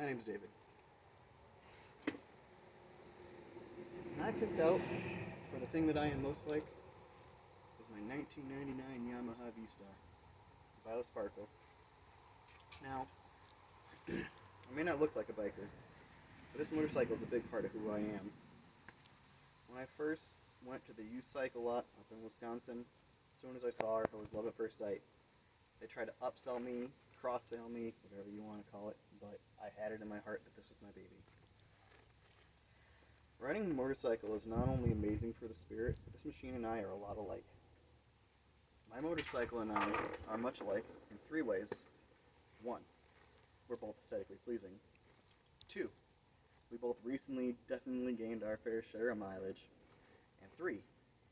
My name's David. And I picked out for the thing that I am most like is my 1999 Yamaha V-Star Violet Sparkle. Now, I may not look like a biker, but this motorcycle is a big part of who I am. When I first went to the used cycle lot up in Wisconsin, as soon as I saw her, it was love at first sight. They tried to upsell me, cross-sell me, whatever you want to call it, but I had it in my heart that this was my baby. Riding a motorcycle is not only amazing for the spirit, but this machine and I are a lot alike. My motorcycle and I are much alike in three ways. One, we're both aesthetically pleasing. Two, we both recently definitely gained our fair share of mileage. And three,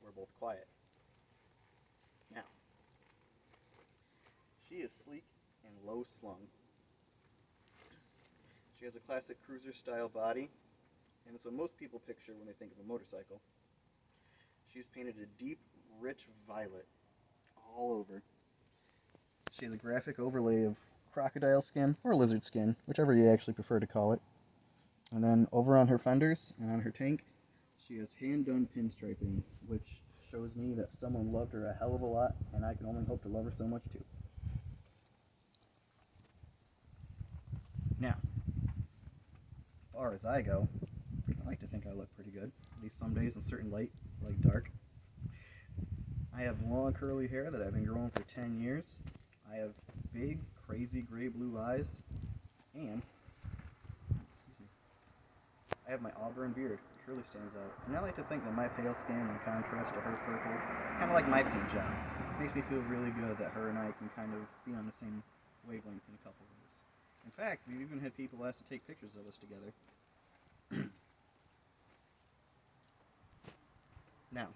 we're both quiet. Now, she is sleek and low slung. She has a classic cruiser style body, and it's what most people picture when they think of a motorcycle. She's painted a deep, rich violet all over. She has a graphic overlay of crocodile skin, or lizard skin, whichever you actually prefer to call it. And then over on her fenders and on her tank, she has hand-done pinstriping, which shows me that someone loved her a hell of a lot, and I can only hope to love her so much too. Now, as far as I go, I like to think I look pretty good, at least some days in certain light, like dark. I have long curly hair that I've been growing for 10 years. I have big, crazy gray-blue eyes, and I have my auburn beard, which really stands out. And I like to think that my pale skin, in contrast to her purple, it's kind of like my paint job. It makes me feel really good that her and I can kind of be on the same wavelength in a couple ways. In fact, we've even had people ask to take pictures of us together. Now,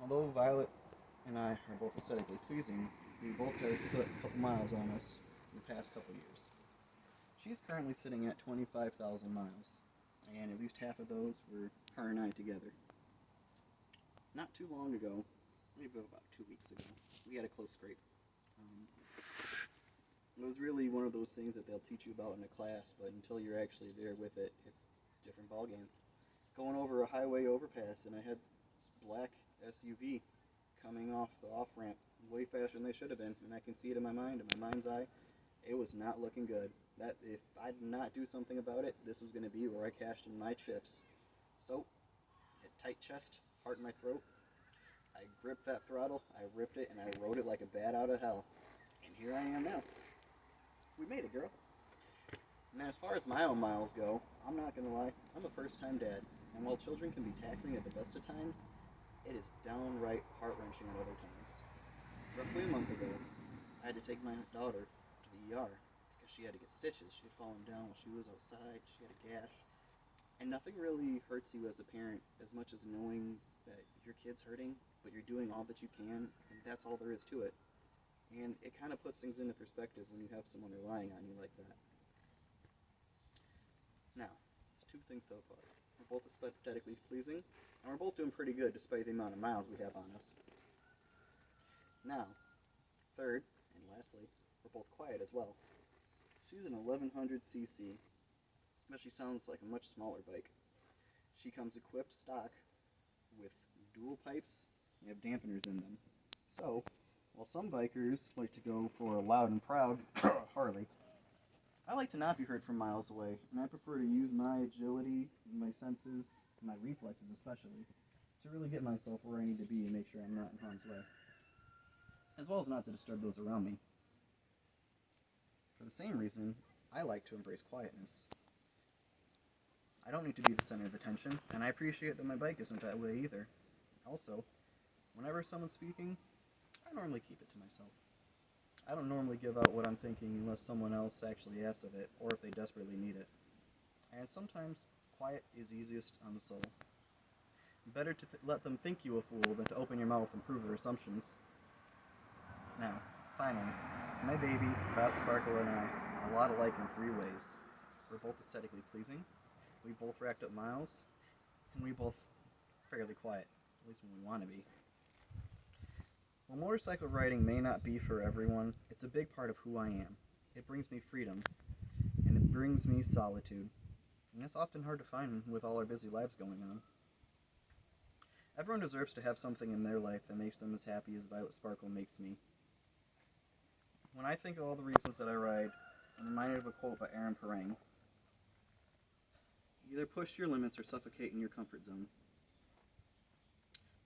although Violet and I are both aesthetically pleasing, we both have put a couple miles on us in the past couple years. She's currently sitting at 25,000 miles, and at least half of those were her and I together. Not too long ago, maybe about 2 weeks ago, we had a close scrape. It was really one of those things that they'll teach you about in a class, but until you're actually there with it, it's a different ballgame. Going over a highway overpass, and I had this black SUV coming off the off-ramp way faster than they should have been, and I can see it in my mind, in my mind's eye. It was not looking good. That if I did not do something about it, this was going to be where I cashed in my chips. So, a tight chest, heart in my throat. I gripped that throttle, I ripped it, and I rode it like a bat out of hell. And here I am now. We made it, girl. Now, as far as my own miles go, I'm not going to lie, I'm a first-time dad. And while children can be taxing at the best of times, it is downright heart-wrenching at other times. Roughly a month ago, I had to take my daughter to the ER because she had to get stitches. She had fallen down while she was outside. She had a gash. And nothing really hurts you as a parent as much as knowing that your kid's hurting, but you're doing all that you can, and that's all there is to it. And it kind of puts things into perspective when you have someone relying on you like that. Now, it's two things so far. We're both aesthetically pleasing, and we're both doing pretty good despite the amount of miles we have on us. Now, third, and lastly, we're both quiet as well. She's an 1100cc, but she sounds like a much smaller bike. She comes equipped stock with dual pipes and have dampeners in them. So, while some bikers like to go for a loud and proud Harley, I like to not be heard from miles away, and I prefer to use my agility, my senses, my reflexes especially, to really get myself where I need to be and make sure I'm not in harm's way, as well as not to disturb those around me. For the same reason, I like to embrace quietness. I don't need to be the center of attention, and I appreciate that my bike isn't that way either. Also, whenever someone's speaking, I normally keep it to myself. I don't normally give out what I'm thinking unless someone else actually asks of it, or if they desperately need it. And sometimes, quiet is easiest on the soul. Better to let them think you a fool than to open your mouth and prove their assumptions. Now, finally, my baby, Violet Sparkle, and I are a lot alike in three ways. We're both aesthetically pleasing, we both racked up miles, and we both fairly quiet, at least when we want to be. While motorcycle riding may not be for everyone, it's a big part of who I am. It brings me freedom, and it brings me solitude. And that's often hard to find with all our busy lives going on. Everyone deserves to have something in their life that makes them as happy as Violet Sparkle makes me. When I think of all the reasons that I ride, I'm reminded of a quote by Aaron Perang. Either push your limits or suffocate in your comfort zone.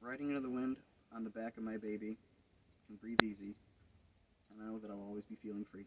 Riding into the wind on the back of my baby can breathe easy, and I know that I'll always be feeling free.